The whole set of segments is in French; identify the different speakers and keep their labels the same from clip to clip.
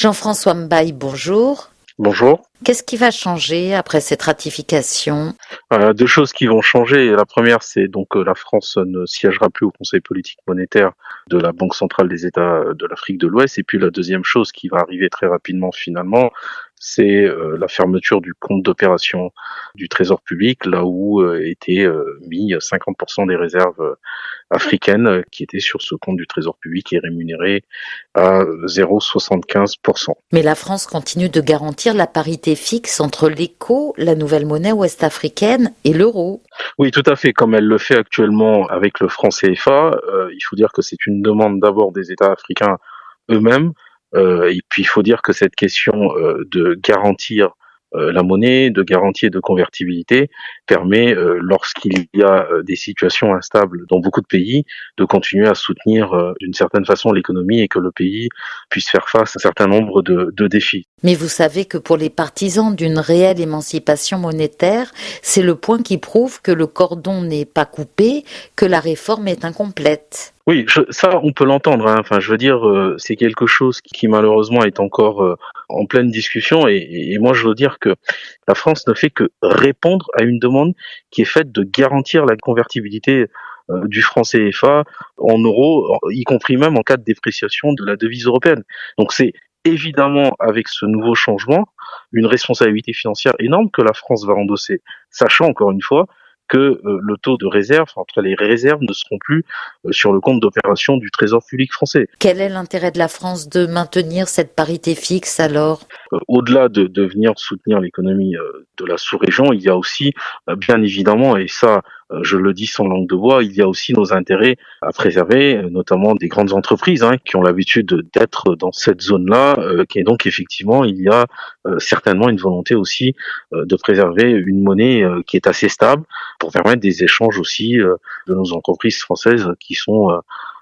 Speaker 1: Jean-François Mbaye, bonjour.
Speaker 2: Bonjour.
Speaker 1: Qu'est-ce qui va changer après cette ratification?
Speaker 2: Deux choses qui vont changer. La première, c'est donc que la France ne siégera plus au Conseil politique monétaire de la Banque centrale des États de l'Afrique de l'Ouest. Et puis la deuxième chose qui va arriver très rapidement finalement, c'est la fermeture du compte d'opération du Trésor public, là où étaient mis 50% des réserves africaines qui étaient sur ce compte du Trésor public et rémunérées à 0,75%.
Speaker 1: Mais la France continue de garantir la parité fixe entre l'éco, la nouvelle monnaie ouest-africaine, et l'euro.
Speaker 2: Oui, tout à fait. Comme elle le fait actuellement avec le franc CFA, il faut dire que c'est une demande d'abord des États africains eux-mêmes. Et puis il faut dire que cette question de garantir la monnaie, de garantie et de convertibilité permet, lorsqu'il y a des situations instables dans beaucoup de pays, de continuer à soutenir d'une certaine façon l'économie et que le pays puisse faire face à un certain nombre de défis.
Speaker 1: Mais vous savez que pour les partisans d'une réelle émancipation monétaire, c'est le point qui prouve que le cordon n'est pas coupé, que la réforme est incomplète.
Speaker 2: Oui, ça, on peut l'entendre, hein. Enfin, je veux dire, c'est quelque chose qui malheureusement est encore en pleine discussion. Et moi, je veux dire que la France ne fait que répondre à une demande qui est faite de garantir la convertibilité du franc CFA en euros, y compris même en cas de dépréciation de la devise européenne. Donc, c'est évidemment avec ce nouveau changement une responsabilité financière énorme que la France va endosser, sachant encore une fois que le taux de réserve, entre les réserves ne seront plus sur le compte d'opération du Trésor public français.
Speaker 1: Quel est l'intérêt de la France de maintenir cette parité fixe alors?
Speaker 2: Au-delà de venir soutenir l'économie de la sous-région, il y a aussi, bien évidemment, et ça, je le dis sans langue de bois, il y a aussi nos intérêts à préserver, notamment des grandes entreprises qui ont l'habitude d'être dans cette zone-là, et donc effectivement, il y a certainement une volonté aussi de préserver une monnaie qui est assez stable pour permettre des échanges aussi de nos entreprises françaises qui sont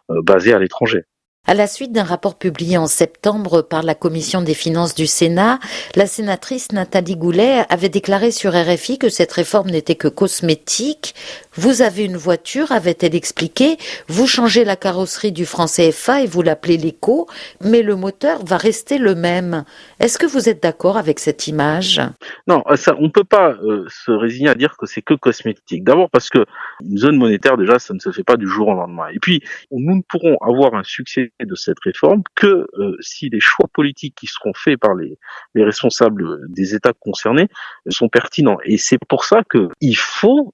Speaker 2: basées à l'étranger.
Speaker 1: À la suite d'un rapport publié en septembre par la Commission des finances du Sénat, la sénatrice Nathalie Goulet avait déclaré sur RFI que cette réforme n'était que cosmétique. Vous avez une voiture, avait-elle expliqué, vous changez la carrosserie du franc CFA et vous l'appelez l'éco, mais le moteur va rester le même. Est-ce que vous êtes d'accord avec cette image?
Speaker 2: Non, ça, on peut pas se résigner à dire que c'est que cosmétique. D'abord parce que une zone monétaire, déjà, ça ne se fait pas du jour au lendemain. Et puis, nous ne pourrons avoir un succès de cette réforme que si les choix politiques qui seront faits par les responsables des États concernés sont pertinents. Et c'est pour ça que il faut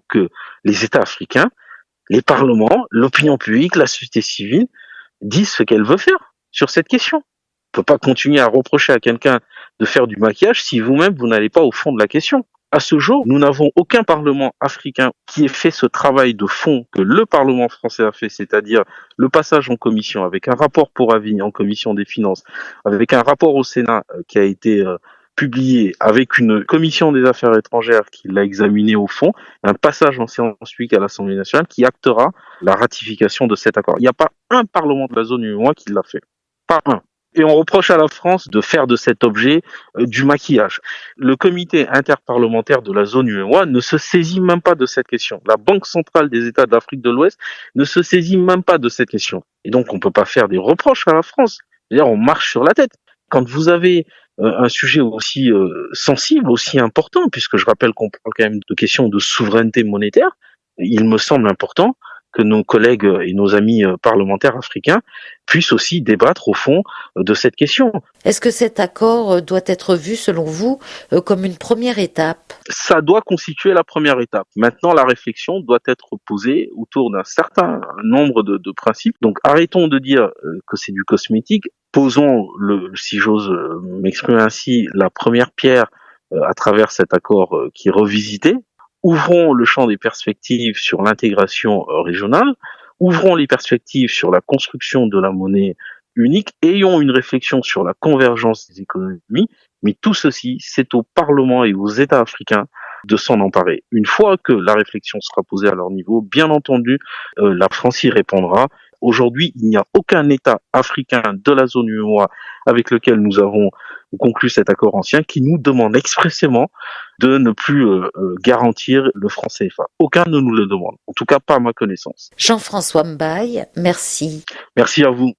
Speaker 2: que les États africains, les parlements, l'opinion publique, la société civile disent ce qu'elle veut faire sur cette question. On peut pas continuer à reprocher à quelqu'un de faire du maquillage si vous-même vous n'allez pas au fond de la question. À ce jour, nous n'avons aucun parlement africain qui ait fait ce travail de fond que le Parlement français a fait, c'est-à-dire le passage en commission avec un rapport pour avis en commission des finances, avec un rapport au Sénat qui a été publié, avec une commission des affaires étrangères qui l'a examiné au fond, un passage en séance publique à l'Assemblée nationale qui actera la ratification de cet accord. Il n'y a pas un parlement de la zone UEMOA qui l'a fait. Pas un. Et on reproche à la France de faire de cet objet du maquillage. Le comité interparlementaire de la zone UEMOA ne se saisit même pas de cette question. La Banque centrale des États d'Afrique de l'Ouest ne se saisit même pas de cette question. Et donc on ne peut pas faire des reproches à la France. C'est-à-dire on marche sur la tête. Quand vous avez un sujet aussi sensible, aussi important, puisque je rappelle qu'on parle quand même de questions de souveraineté monétaire, il me semble important que nos collègues et nos amis parlementaires africains puissent aussi débattre au fond de cette question.
Speaker 1: Est-ce que cet accord doit être vu, selon vous, comme une première étape?
Speaker 2: Ça doit constituer la première étape. Maintenant, la réflexion doit être posée autour d'un certain nombre de principes. Donc, arrêtons de dire que c'est du cosmétique. Posons, si j'ose m'exprimer ainsi, la première pierre à travers cet accord qui est revisité. Ouvrons le champ des perspectives sur l'intégration régionale, ouvrons les perspectives sur la construction de la monnaie unique, ayons une réflexion sur la convergence des économies, mais tout ceci, c'est au Parlement et aux États africains de s'en emparer. Une fois que la réflexion sera posée à leur niveau, bien entendu, la France y répondra. Aujourd'hui, il n'y a aucun État africain de la zone UEMOA avec lequel nous avons conclu cet accord ancien qui nous demande expressément de ne plus garantir le franc CFA. Aucun ne nous le demande, en tout cas pas à ma connaissance.
Speaker 1: Jean-François Mbaye, merci.
Speaker 2: Merci à vous.